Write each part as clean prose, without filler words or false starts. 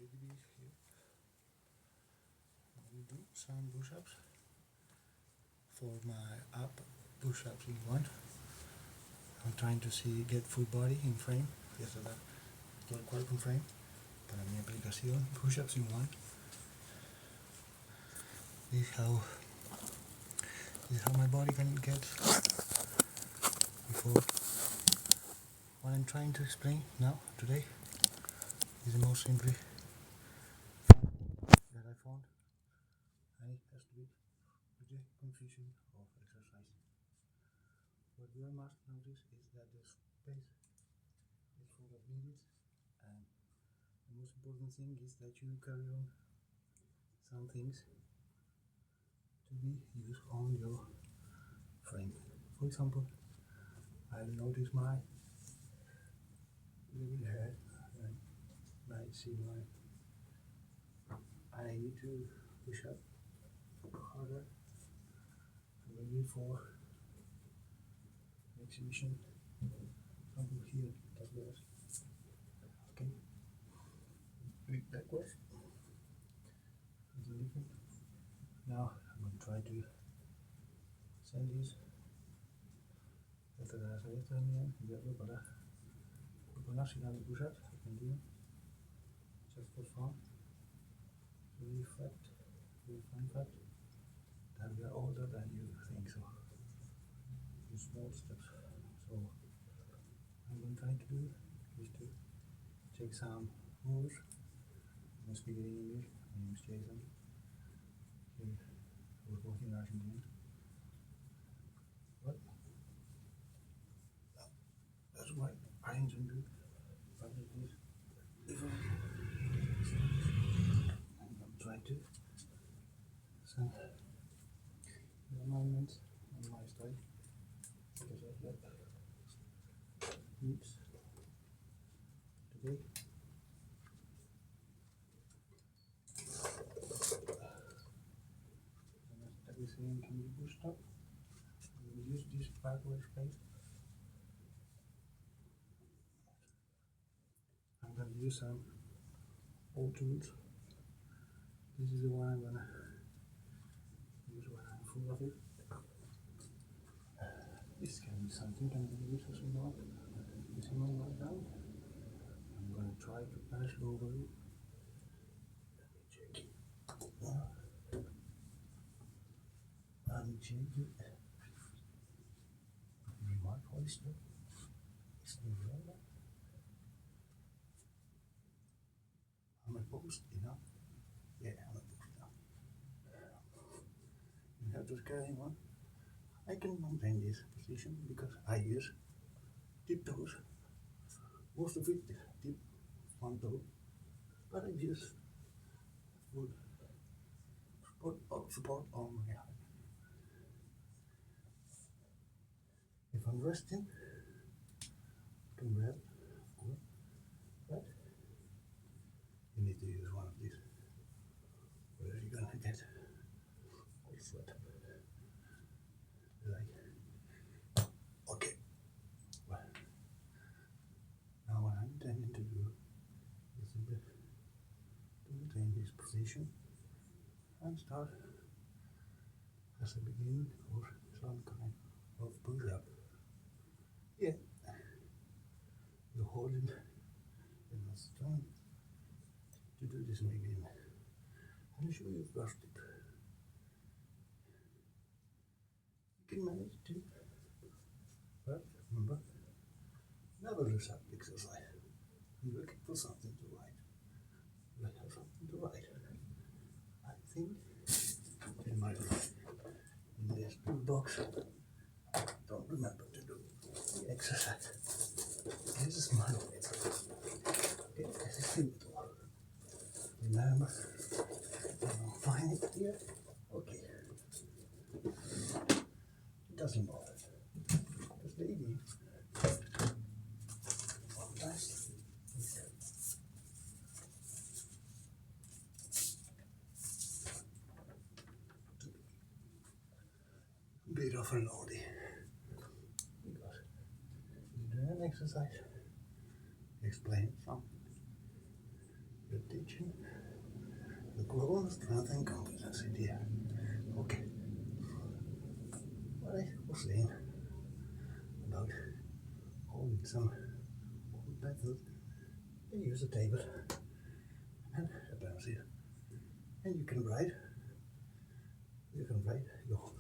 little bit here. I will do some push-ups for my up push-ups in one. I'm trying to get full body in frame, todo el cuerpo en frame para mi aplicación push-ups in one. This is how my body can get before. What I'm trying to explain now today is the most simply that I found, and it has to be with the confusion of exercise. What you must notice is that the space is full of needles, and the most important thing is that you carry on some things to be used on your frame. For example, I'll notice my little head and might see I need to push up harder, maybe for exhibition. Something here that was okay. Do it backwards. Different. Now I'm going to try to send this. Tratar de hacer esto también, enviarlo para proponer si dan push-ups, continue, just for fun, really fun fact, that we are older than you think so. In small steps. So I'm going to try to do is to take some moves. I'm speaking in English. My name is Jason. Here I was working in Argentina. But that's why I enjoy to practice this different. I'm going to try to send the alignments on my style because I have needs today. Everything can be pushed up. We will use this backward space. I'm going to use some old tools. This is the one I'm going to use when I'm full of it. This can be something can be used as well. This one right down. I'm going to try to pass over it. Let me check it. And change it. My oyster. It's the roller. Am I posed enough? Yeah, I'm posed enough. You have to carry one. I can maintain this position because I use tip toes. Most of it tip one toe, but I use full support on my hand. If I'm resting, I can grab, but you need to use one of these. Where are you gonna get all sweat? Like, okay. Well, now what I'm intending to do is simply to maintain this position and start as a beginning or some kind of push-up. Yeah, you're holding in a strength to do this maybe. I'm sure you've rushed it. You can manage to, but remember, never lose up exercise. You're looking for something to write. You have something to write. I think in my in this toolbox, don't remember to do the exercise. This is my exercise. Okay, this is simple. Remember, I'll find it here. Okay. It doesn't bother. Just the idea. Nice. Bit of a loadie. Because you're doing an exercise. Explain something. You're teaching the growing strength and confidence in here. Okay. What I was saying about holding some old methods, you use a table and a pencil, and you can write your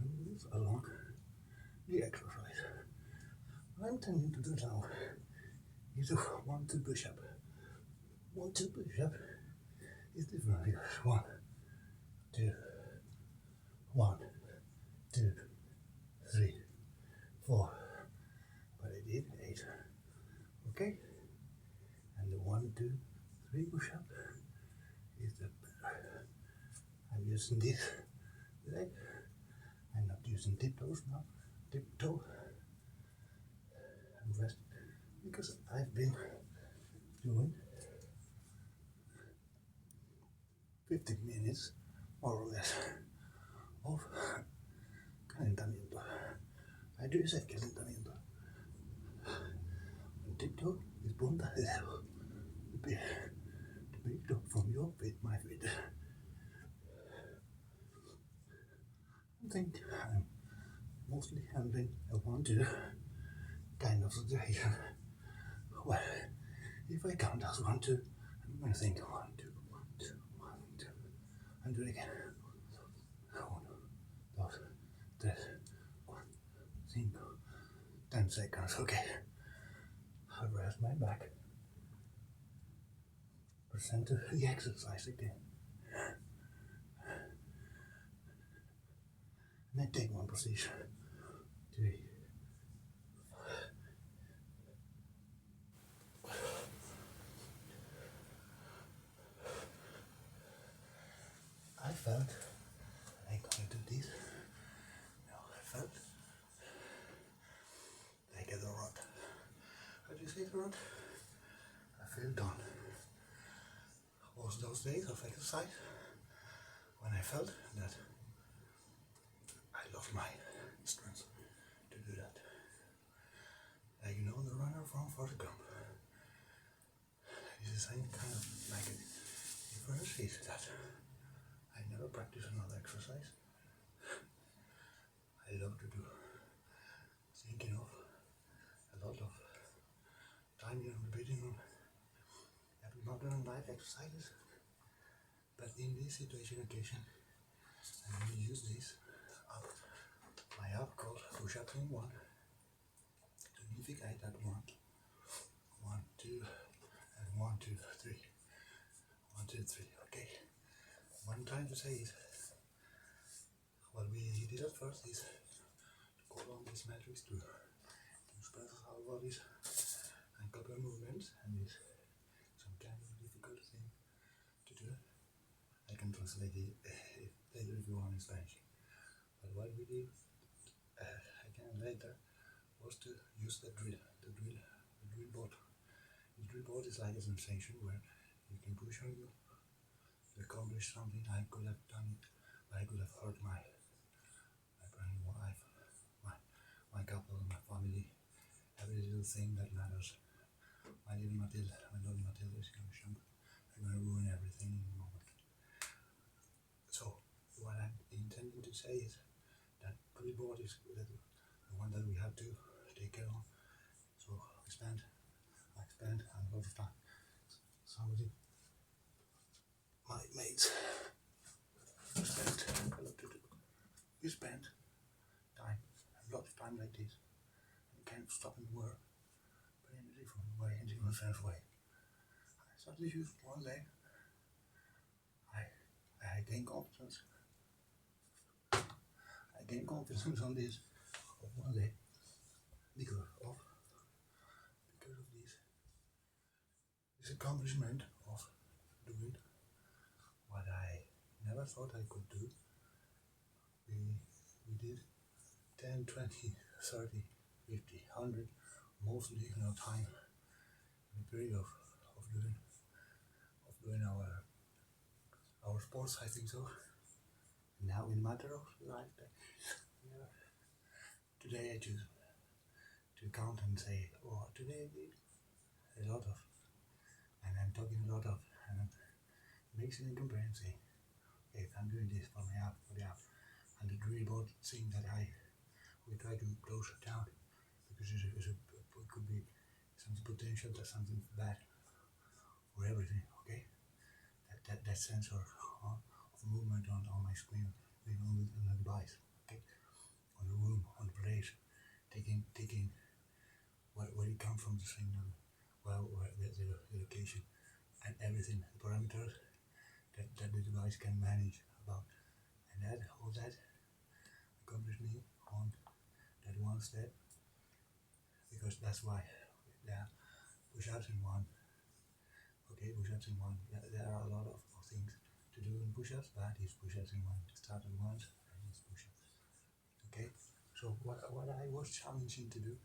moves along the exercise. What I'm tending to do now is a 1-2 push-up. 1-2 push-up is different figures. 1, 2, 1, 2, 3, 4. But I did 8. Okay? And the 1, 2, 3 push-up is the better. I'm using this leg. I'm not using tiptoes now. Tiptoe. I'm resting because I've been doing 15 minutes more or less of calentamiento. I do say calentamiento. And tiptoe is punta de dedo. The big toe from your feet, my feet. I think I'm mostly handling a 1-2 kind of situation. Well, if I count as 1-2, I'm gonna think 1-2, 1-2, 1-2, and do it again. 1, 2, 3, 4, 5, 10 seconds. Okay. I'll rest my back. Present to the exercise again. And I take one position. 3. I felt I'm gonna do this. No, I felt like a rod. How do you say the rod? I feel done. Was those days of exercise when I felt that I lost my strength to do that. Like you know the runner from Forrest Gump. It's the same kind of like a difference is that I never practice another exercise. I love to do thinking of a lot of timing and repeating on every modern life exercises. But in this situation occasion, I'm going to use this up, my up called push-up in 1 to unificate that 1, 1, 2, and 1, 2, 3, 1, 2, 3. Okay. What I'm trying to say is, what we did at first is to call on these metrics to express our bodies and couple movements, and it's some kind of difficult thing to do. I can translate it later if you want in Spanish. But what we did again later was to use the drill board. The drill board is like a sensation where you can push on you to accomplish something. I could have done it, but I could have hurt my brand new wife, my couple, my family, every little thing that matters. My little Matilda is going to jump. I'm going to ruin everything in a moment. So what I'm intending to say is that drill board is the one that we have to take care of. So I spend a lot of time. Somebody, my mates, we spent time, a lot of time like this. You can't stop and work, but in a different way, in a different sense way. I suddenly use one leg. I gain confidence. I gain confidence on this of one leg because of this accomplishment of doing what I never thought I could do. We did 10, 20, 30, 50, 100, mostly time in the period of doing our sports, I think so. Now in matter of life, today I choose to count and say, oh, today I did a lot of, and then I'm talking a lot of mixing and comparing, saying, okay, if I'm doing this for the app, and the drill board saying that we try to close it down because it could be something potential, that's something bad for everything, okay? That sensor of movement on my screen, on the device, okay? On the room, on the place, taking where it comes from the signal, where the location, and everything, the parameters that the device can manage about. And all that accomplished me on that one step, because that's why there are push-ups in one. Okay, push-ups in one. There are a lot of things to do in push-ups, but it's push-ups in one. Start at once and it's push-ups. Okay, so what I was challenging to do,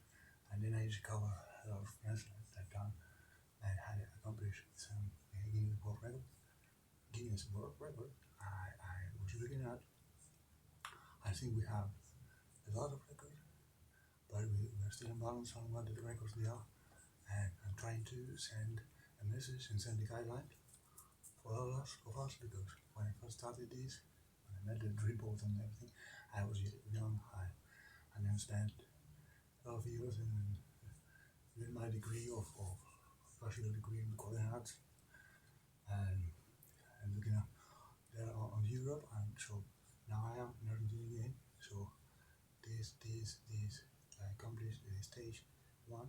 and then I discovered a lot of friends that done and had accomplished some Guinness World Record. Guinness World Record. I was looking at. I think we have a lot of records, but we're still in balance on what the records they are. And I'm trying to send a message and send the guideline for all of us, because when I first started this, when I met the dribbles and everything, I was young. I then spent a lot of years in doing my degree of bachelor degree in recording arts, and looking at there on Europe, and so now I am in Argentina again. So this accomplished stage one.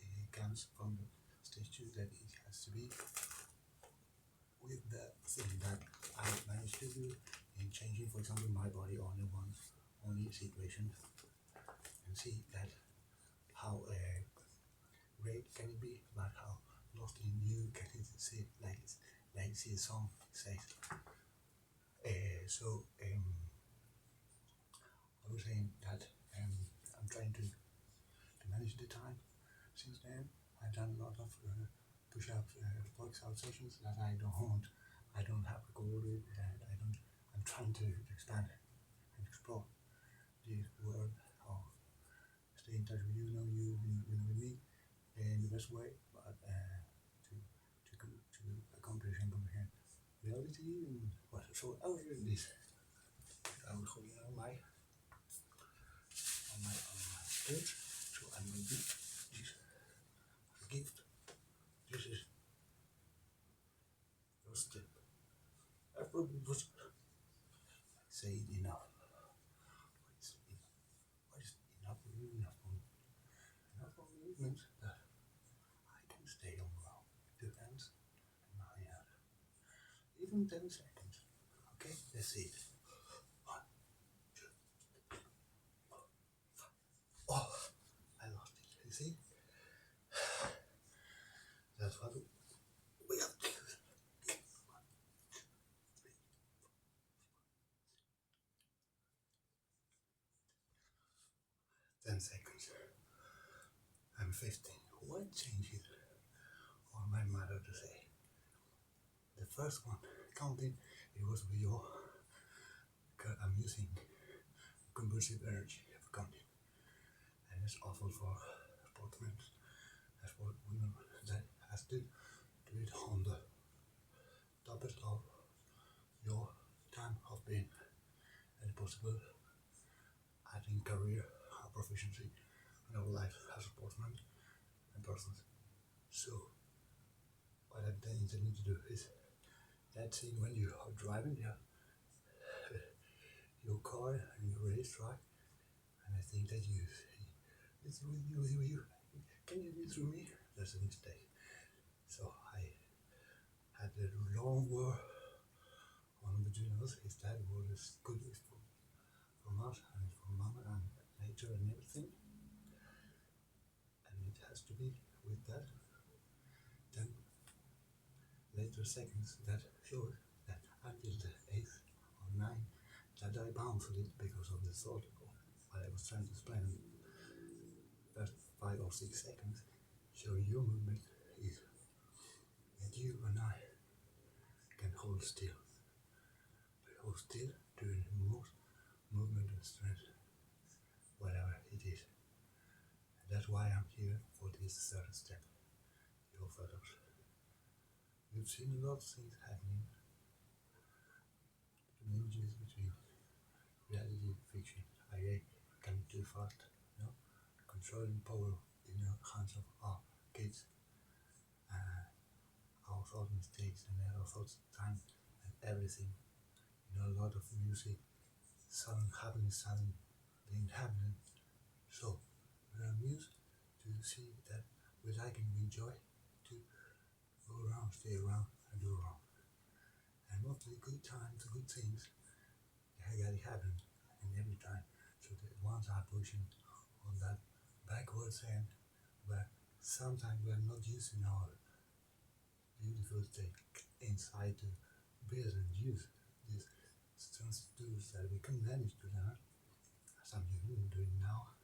It comes from the stage two, that it has to be with the thing that I managed to do in changing, for example, my body on the one only situation, and see that how great can it be, but how lost in you can it see, like see a song says. So I was saying that I'm trying to manage the time. Since then, I've done a lot of push-ups, workout sessions that I don't have recorded, and I'm trying to expand and explore the world of stay in touch with you, know with me in the best way, but to accomplish and comprehend reality. And what? So I was doing this. I was holding on my page, so I will do this gift. This is your step. I probably was say enough. What is enough for you? Enough for me? Enough for me means that I can stay on ground. Two hands in my hand. Even 10 seconds. Okay, that's it. 1, 2, 3, 4, 5. Oh, I lost it. You see? That's what we have to do. 10 seconds. I'm 15. What changes or my mother to say? The first one, counting, it was with your, I'm using conversive energy of counting. And it's awful for sportsmen, as for women that has to do it on the topic of your time of being and possible adding career proficiency in our life as a sportsman and persons. So what I'm intending to do is that thing when you are driving your car and your racetrack, and I think that it's with you, can you do it through me? That's a mistake. So I had a long war on between us, if that was good from us and from mama and nature and everything, and it has to be with that. Then later seconds that showed that until the 8th or 9th that I bounced a little because of the thought of what I was trying to explain. First 5 or 6 seconds showing your movement is that you and I can hold still. Hold still during most movement and strength, whatever it is. And that's why I'm here for this third step, your photos. you've seen a lot of things happening, the images between reality and fiction. IA coming too fast, controlling power in the hands of our kids, our thought mistakes and our thoughts time and everything. A lot of music, sudden being happening. So we are amused to see that we like and we enjoy to go around, stay around and do wrong. And most of the good times, the good things, they gotta happen and every time. So the ones are pushing on that backwards end where sometimes we are not using our beautiful state inside to build and use these strengths tools that we can manage to learn. Some you doing now.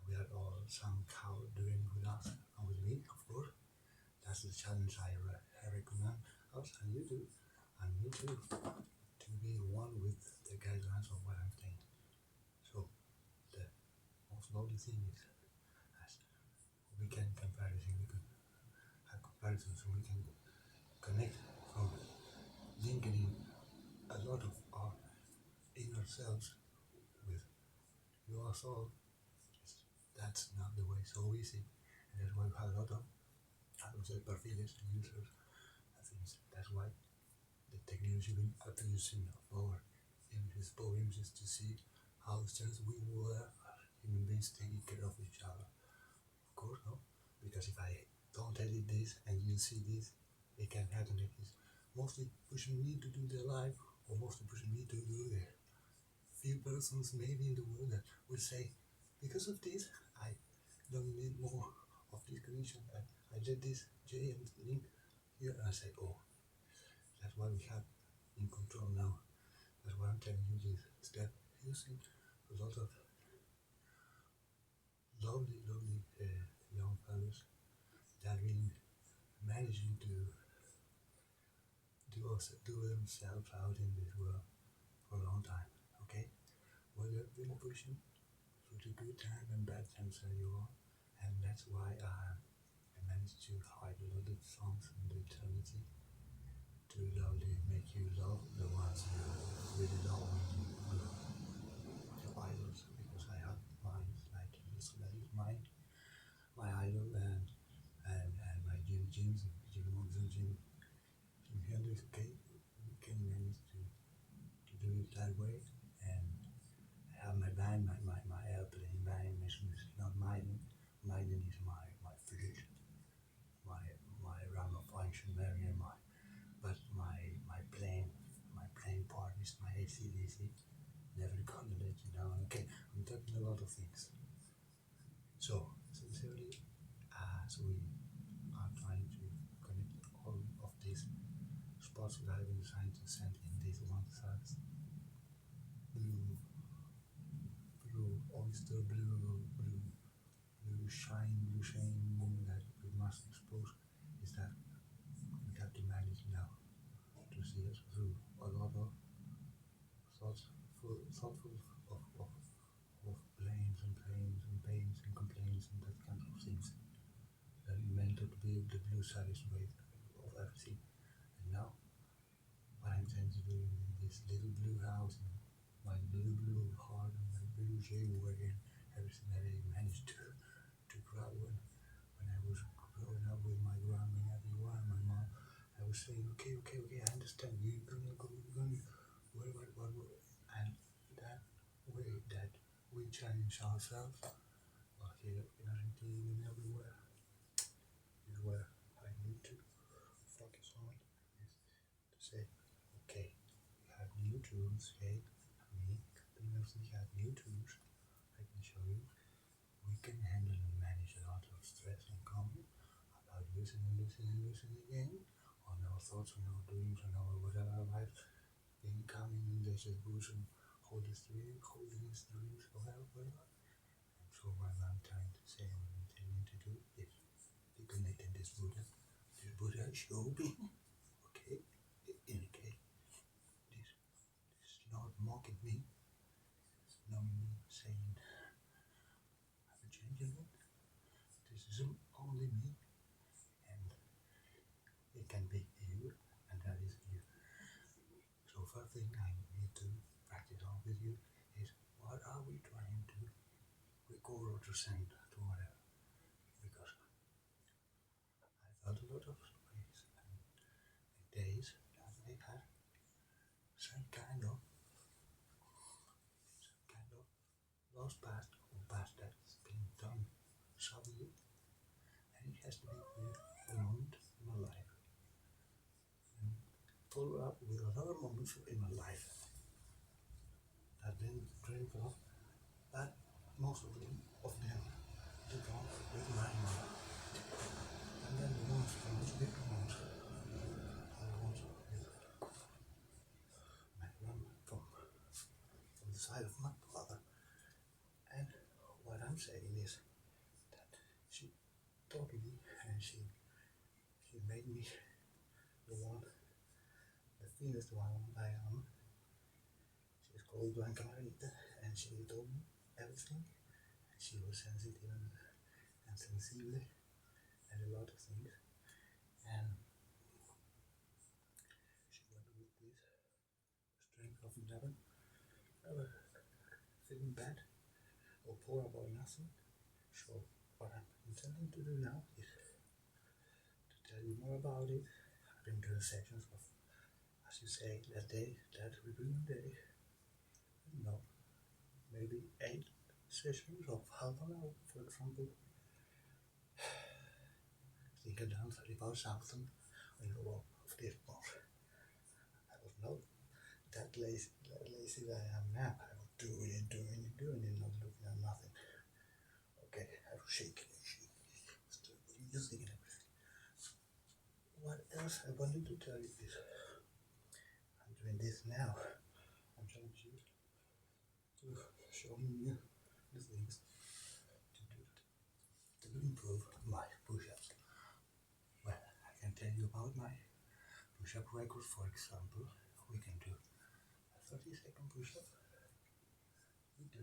We are all somehow doing with us and with me, of course. That's the challenge I recommend us and you do, and me too, to be one with the guidelines of what I'm saying. So the most lovely thing is as we can comparison, we can have comparisons, so we can connect from linking a lot of our inner selves with your soul. That's not the way so easy, and that's why we have a lot of, I would say, perfiles and users and things. That's why the technology being using our images, power images to see how since we were human beings taking care of each other. Of course, no, because if I don't edit this and you see this, it can happen like this. Mostly pushing me to do the live, or mostly pushing me to do the few persons maybe in the world that will say, because of this, I don't need more of this connection. I did this J and link here, and I say, oh, that's why we have in control now. That's why I'm telling you this step, using a lot of lovely young fellows that really managing to do themselves out in this world for a long time. Okay, well, they've been pushing through the good time and bad times that you are, and that's why I managed to hide a lot of songs in the eternity to lovely make you love the ones you really love when you love your idols, because I have mine like this is mine, my idol and my Jim Morrison, Jim Hendrix. Okay, we can manage to do it that way, and I have my band, my airplane band. Is not mine. Mine is my flute, my Rama function, Marian, my plane part is my ACDC. Never gonna let you down. Okay, I'm talking a lot of things. So sincerely, as we are trying to connect all of these spots that I've been trying to send in this one size blue oyster, blue shine that we must expose, is that we have to manage now to see us through a lot of thoughtful of blames and pains and complaints and that kind of things that meant to be the blue saddest way of everything. And now what I'm trying to do in this little blue house and my little blue heart and my blue J-wagon, everything that I managed to grab when I was growing up with my grandma and everyone and my mom. I was saying, okay, I understand. You're gonna go, what, and that way that we challenge ourselves, well, here in Argentina and everywhere, is where I need to focus on, is to say, okay, we have new tools, okay, me, we have new tools, I can show you, we can handle and manage a lot of stress and calm about losing again, on our thoughts, on our dreams, on our whatever life, being coming in this illusion, holding these dreams, whatever. And so what I'm trying to say, what I'm intending to do is to connect in this Buddha show being, okay, in a case, this is not mocking me, it's not me saying I'm a gentleman, this is only me, and it can be thing I need to practice on with you is what are we trying to record or to send to whatever? Because I felt a lot of stories and days that they had some kind of lost past or past that's been done suddenly, and it has to be with a moment in my life and follow up with other moments in my life that then drink off that most of them took off with my mother. And then the ones from the bigger ones are the ones with my mom from the side of my father. And what I'm saying is that she taught me and she made me the one, the thinnest one I am. She's called Blanca Marita and she told me everything. She was sensitive and sensible and a lot of things. And she went with this strength of never feeling bad or poor about nothing. So what I'm intending to do now is to tell you more about it. I've been doing sessions of, as you say, that reviewing day, maybe 8 sessions of half an hour, for example. I think I've done 35,000 in a row of this month. I was not that lazy that I am now. I was doing it, not looking at nothing. Okay, I was shaking, still using it. What else I wanted to tell you is I'm doing this now. I'm trying to show you the things to improve my push-ups. Well, I can tell you about my push-up record, for example. We can do a 30-second push-up. We do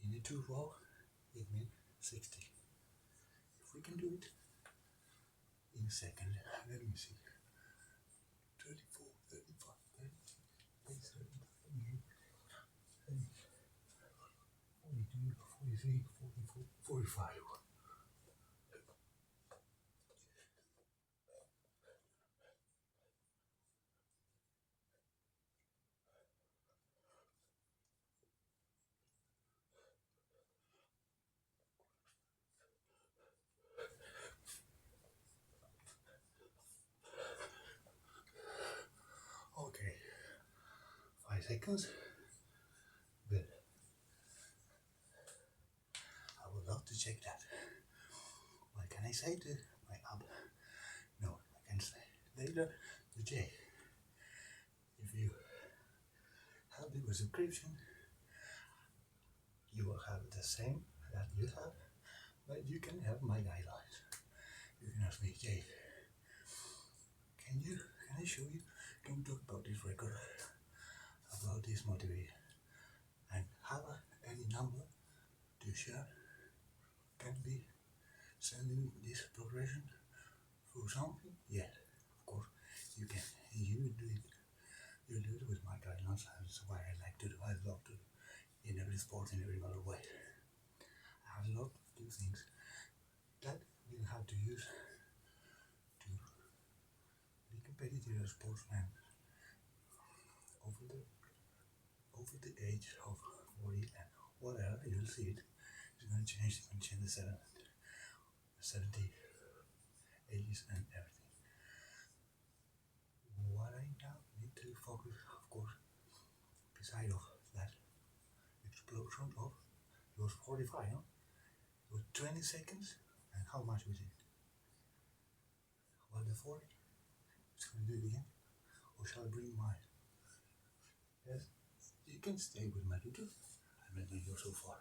in a 2 row, it means 60. If we can do it in a second, let me see. 34, 35, 37, 42, 43, 44, 45. Okay, 5 seconds. Good. I would love to check that. What can I say to my ab? No, I can say later to Jay. If you have the subscription, you will have the same that you have, but you can have my guidelines. You can ask me, Jay, can I show you? Can we talk about this record? About this motivation? And have any number to share? Can be sending this progression through something? Yeah, of course you can. You do it. You do it with my guidelines. That's why I like to do. I love to do in every sport, in every other way. I love to do things that you have to use to be competitive as a sportsman over the age of 40 and whatever. You'll see it. It's going to change. It's going to change the 70 ages and everything. What I now need to focus, of course, beside of that explosion of it was 45, no? It was 20 seconds, and how much was it? Well, the 40? It's going to do it again? Or shall I bring mine? Yes, you can stay with my video. I'm not going to go so far.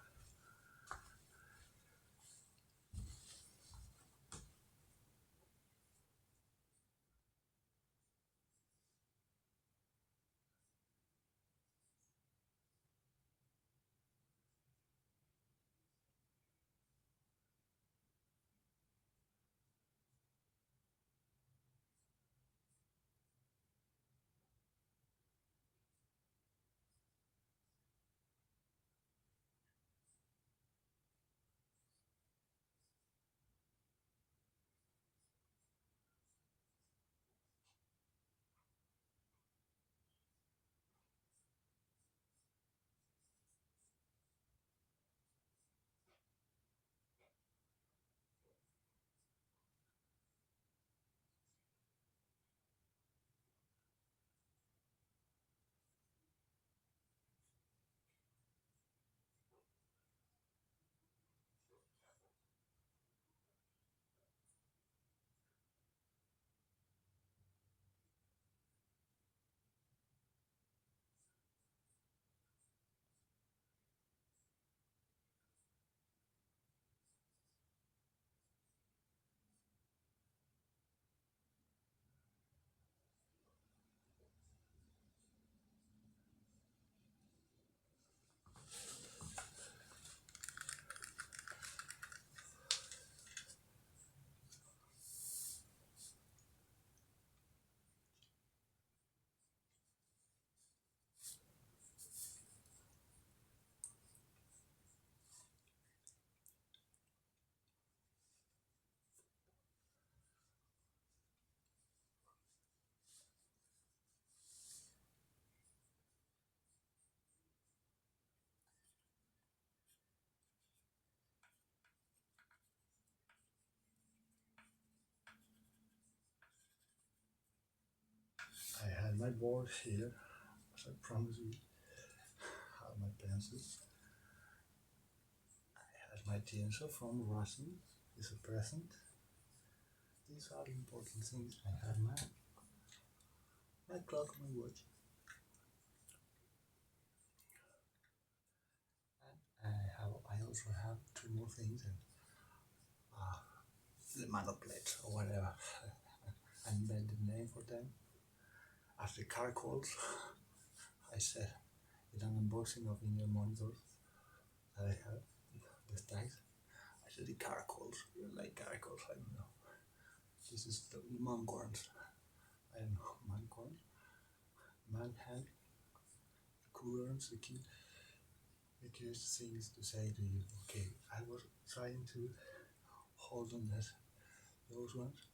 my board here, as I promised you, have my pencils. I have my tinsel from Russian, it's a present. These are the important things. I have my clock, my watch. And I also have two more things, and the mother plate or whatever. I made the name for them. After caracols, I said in an unboxing of in your monitors that I have with tags. I said the caracols. You like caracols? I don't know. This is the mancorns. I don't know mancorns. Manhand. Coolers. The cutest things to say to you. Okay, I was trying to hold on those ones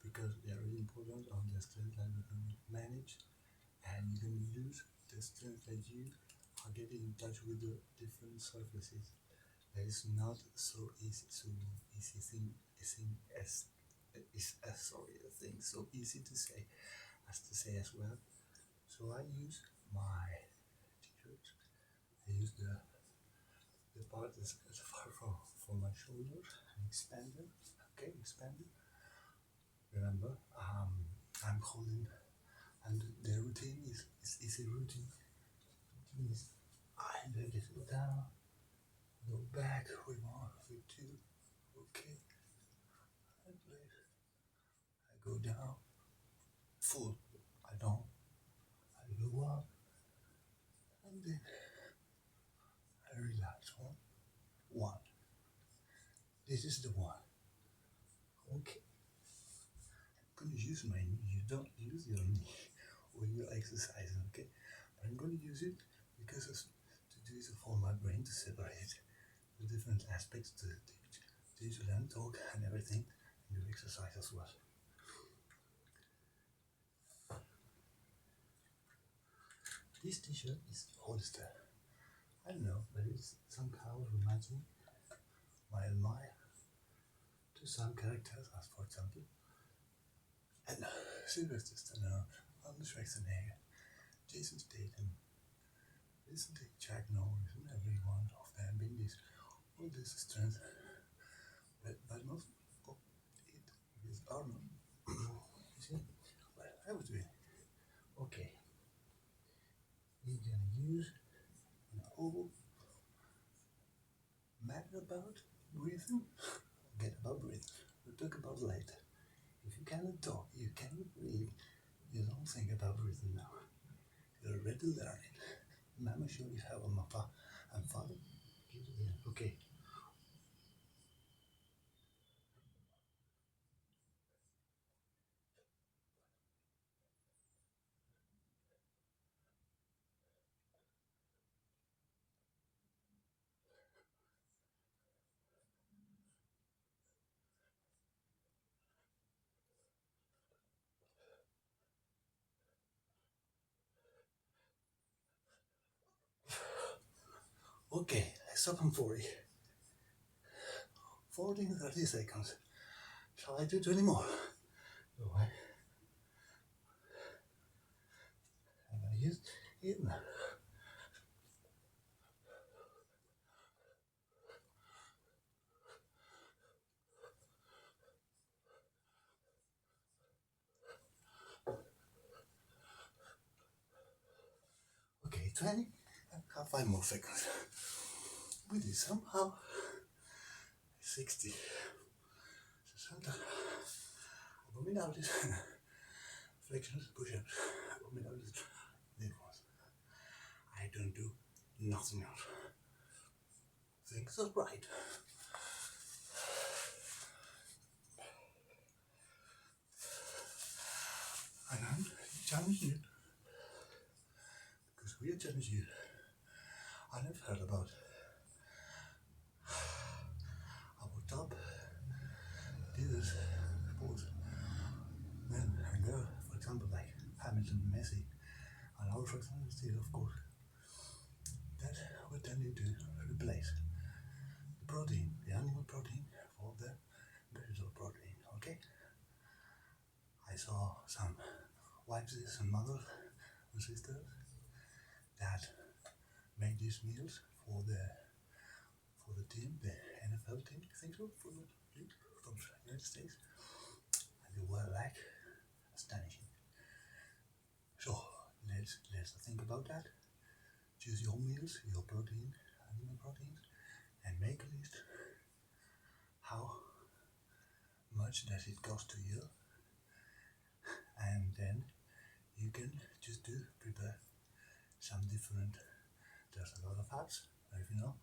because they are really important on the strength that you can manage, and you can use the strength that you are getting in touch with the different surfaces. That is not so easy to easy thing as is sorry a thing so easy to say as well. So I use my t-shirts. I use the part that's far from my shoulders and expand them. Okay, expand it. Remember, I'm holding, and the routine is easy routine. Means I let it go down, go back with one, with two, okay, and let I go down, full, I don't, I go up, and then I relax one. This is the one, okay. I'm gonna use my knee, you don't use your knee when you're exercising, okay? But I'm gonna use it because to do it for my brain to separate the different aspects to teach, learn, talk, and everything, and do exercise as well. This t-shirt is Hollister. I don't know, but it somehow reminds me I admire to some characters, as for example, and Sylvester Stallone, Arnold Schwarzenegger, Jason Statham, recently Jack Norris, and every one of them being this all this strength, but most of it is Arnold. You see, well, I was doing okay. You're gonna use an whole matter about breathing. Forget about breathing. We'll talk about later. If you cannot talk, you cannot breathe, you don't think about breathing now. You're already learning. Mama showed you how a mappa and father gives it in. Okay. Okay, let's stop on 40. 40 and 30 seconds. Shall I do 20 more? No, I'm gonna use it now. Okay, 20. Have 5 more seconds. We did somehow 60. 60. Abdominales. Flexions, push-ups. Abdominales. These I don't do nothing else. Things are right. And I'm challenging you because we are challenging you. I have heard about our top leaders, sports, men and girls, for example, like Hamilton, Messi, and our for example, still, of course, that we're tending to replace the protein, the animal protein, for the vegetable protein. Okay, I saw some wives and mothers and sisters that made these meals for the team, the NFL team, I think so, for the league from the United States, and they were like astonishing. So let's think about that. Choose your meals, your protein, animal proteins, and make a list. How much does it cost to you? And then you can just prepare some different. There's a lot of apps. If you know,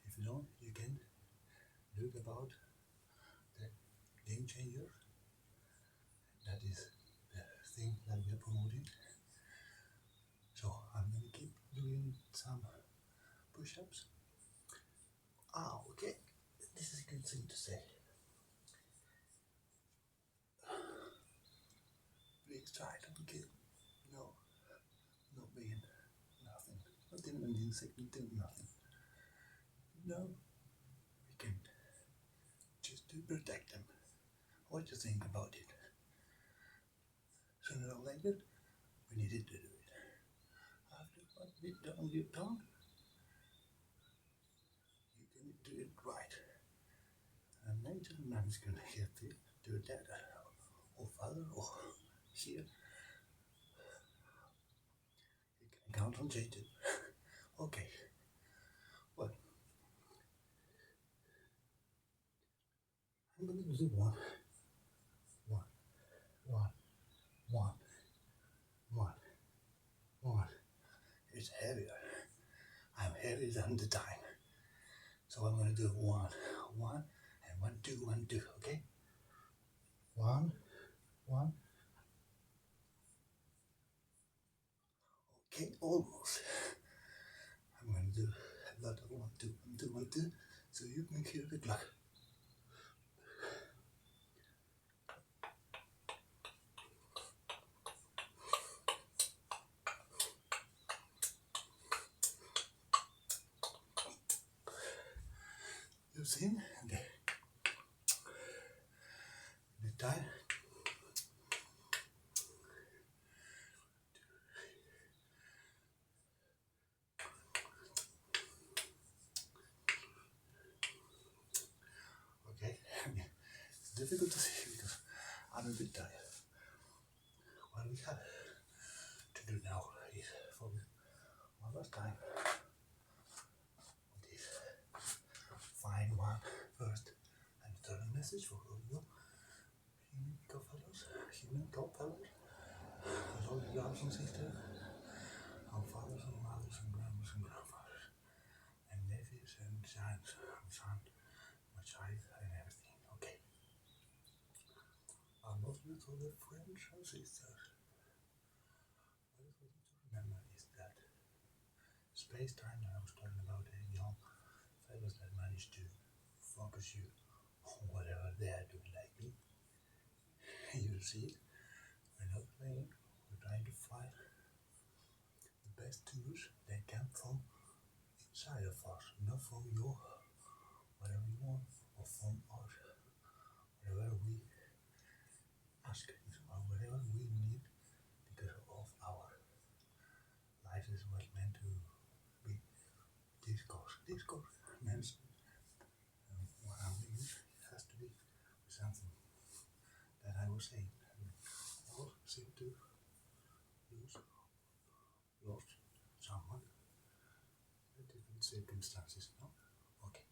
if you don't, you can look about the game changer. That is the thing that we are promoting. So I'm gonna keep doing some push-ups. Okay. This is a good thing to say. Please try to get no being nothing. Not even an insect, nothing. No, we can just to protect them. What do you think about it? Sooner or later, we needed to do it. After what we've done, you can do it right. And nature man is gonna help you do that, or father, or here. You can count on J2. Okay. Well, I'm gonna do one. It's heavier. I'm heavier than the time. So I'm gonna do one, and 1, 2, 1, 2, okay? 1. Okay, almost. I'm gonna do a lot of 1, 2, 1, 2, 1, 2, so you can hear the clock. You've seen the time. Okay, it's difficult to see because I'm a bit tired. What we have to do now is focus one last time on this. Find one first and third message for all you human co-fellows, with all your brothers and sisters, our fathers and mothers and grandmas and grandfathers, and nephews and sons and son, my child and everything. Okay. Our most little friends and sisters. What is important to remember is that space-time that I was talking about, young fellows that manage to focus you on whatever they are doing, like me. You'll see it. We're not playing. We're trying to find the best tools that come from inside of us, not from your whatever you want, or from us, whatever we ask, or whatever we need, because of our life is what meant to be discourse means what I'm doing has to be something that I was saying. All seem to lost someone in different circumstances, no? Okay.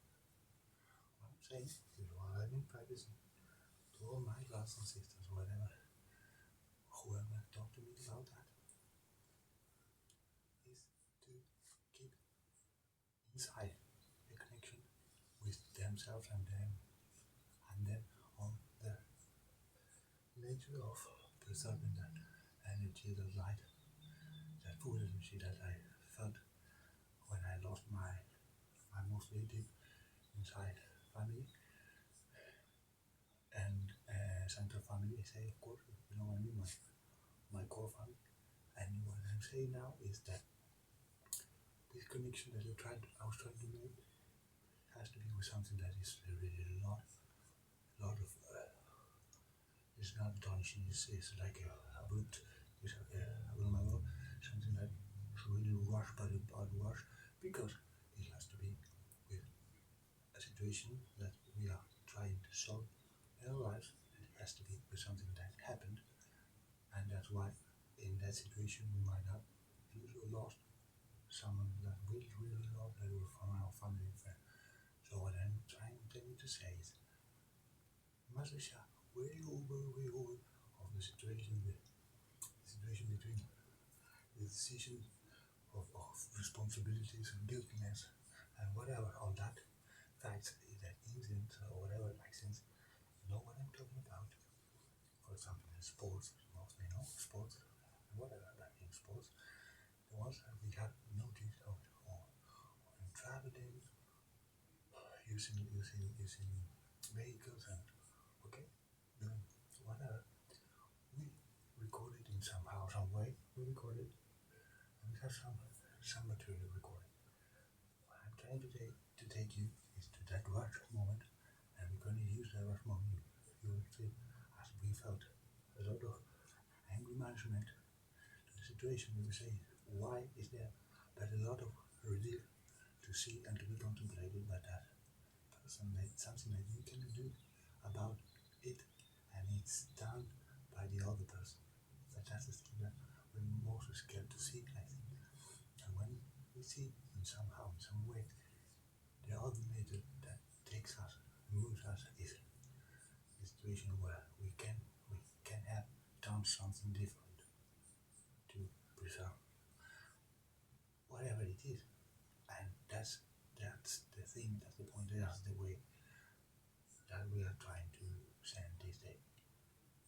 What I'm saying is what I've been practicing to all my brothers and sisters, whoever talk to me about that, is to keep inside a connection with themselves and then on the nature of preserving that energy, the light, that full energy that I felt when I lost my mostly deep inside family and central family. I say, of course, you know what I mean, my core family. And what I'm saying now is that this connection that I was trying to make has to be with something that is really a lot of. It's not astonishing. It's like a brute. It's like a something that is really rushed by the rush, because it has to be with a situation that we are trying to solve in our lives. It has to be with something that happened, and that's why in that situation we might have lost someone that we really love, that were from our family and friend. So what I'm trying to say is, Masasha, way over of the situation, the situation between the decision of responsibilities and guiltiness and whatever, all that facts, that incident or whatever actions, you know what I'm talking about. For example, in sports, most may know sports, and whatever that in sports, the ones that we have noticed or in traveling, using vehicles and okay, doing whatever, we record it in somehow, some way. We record it, and we have some material recorded. What I'm trying to take you is to that rush moment, and we're going to use that rush moment. You will see, as we felt a lot of angry management to the situation. We will say, why is there but a lot of relief to see and to be contemplated by that person, that something that you can do about it, and it's done by the other person. That's the thing that we're most scared to see, I think. And when we see in somehow, in some way, the other method that takes us, moves us, is a situation where we can have done something different to preserve whatever it is. And that's the thing, that's the point, that's the way that we are trying to send this day.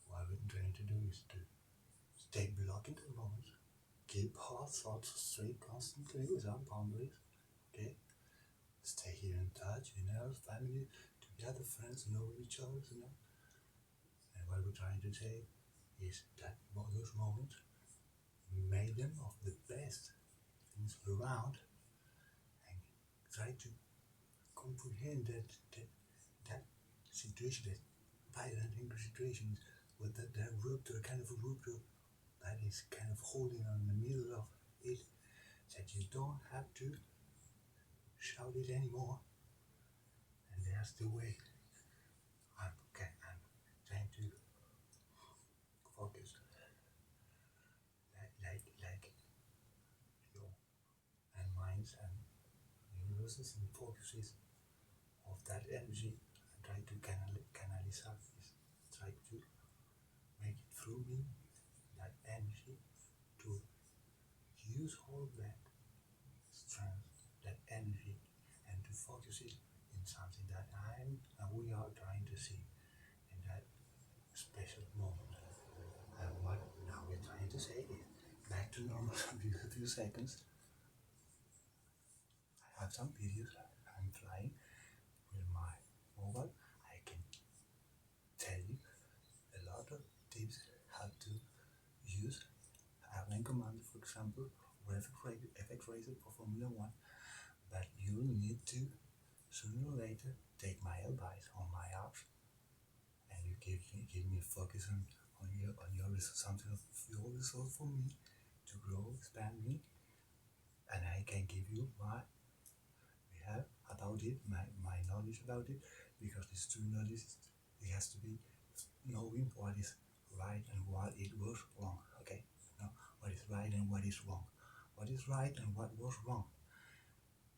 What we're trying to do is to stay blocked into the moment, keep our thoughts straight constantly without boundaries, okay? Stay here in touch, family, together, friends, know each other, And what we're trying to say is that those moments, we made them of the best things around, and try to comprehend that situation, that violent, angry situation, with that rupture, kind of a rupture that is kind of holding on in the middle of it, that you don't have to shout it anymore. And that's the way I'm trying to focus, like your and minds and universes and focuses of that energy, and try to canalize this, try to make it through me, that energy, to use all that strength, that energy, and to focus it in something that and we are trying to see in that special moment. And what now we're trying to say is back to normal in a few seconds. I have some videos. I'm flying with my mobile. I can tell you a lot of tips how to use airline command, for example, or FX Racer for Formula One. But you will need to sooner or later take my advice on my apps, and you give me focus on your result, something of your result for me to grow, expand me, and I can give you my have about it, my knowledge about it, because this true knowledge, it has to be knowing what is right and what it was wrong. Okay, no, what is right and what is wrong, what is right and what was wrong.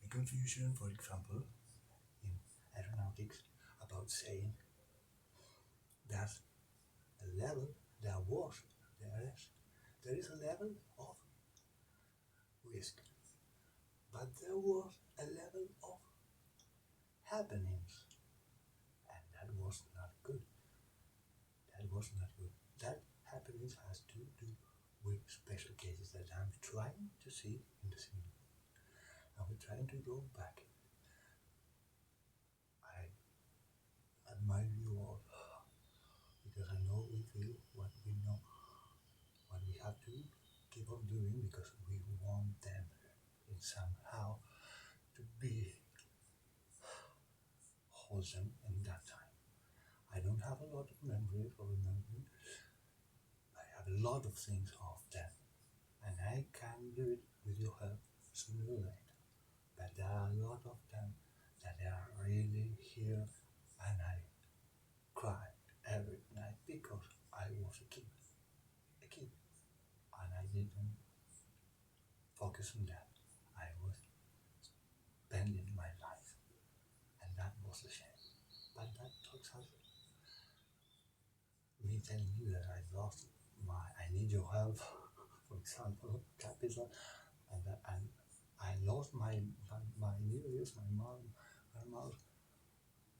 The confusion, for example, in aeronautics, about saying that a level there is a level of risk, but there was a level of happenings, and that was not good. That was not good. That happenings has to do with special cases that I'm trying to see in the cinema. And we're trying to go back. I admire you all, because I know we feel what we know, what we have to keep on doing, because we want them in somehow to be wholesome in that time. I don't have a lot of memories or remembering. I have a lot of things of them. and I can do it with your help sooner or later. But there are a lot of them that are really here, and I cried every night because I was a kid, and I didn't focus on that. I was spending my life, and that was a shame. But that talks us me telling you that I need your help, for example, capital, and I lost my news, my mom, my mouth.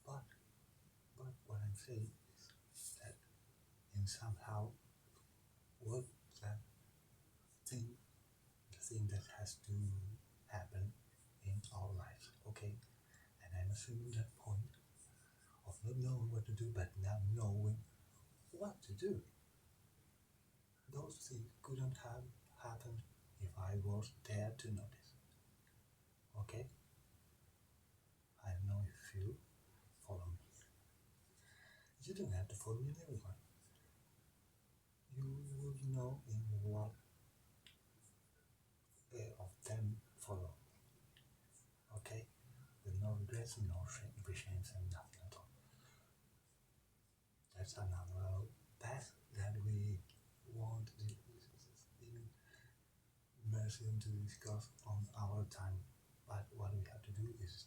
But what I'm saying is that in somehow what that thing, the thing that has to happen in our lives, okay? And I'm assuming that point of not knowing what to do, but now knowing what to do. Those things couldn't have happened if I was there to notice. Okay? I don't know if you follow me. You don't have to follow me in everyone. You will know in what of them follow. Okay? With no regrets, no shames, and nothing at all. That's another path that we want in mercy to discuss on our time. But what we have to do is stay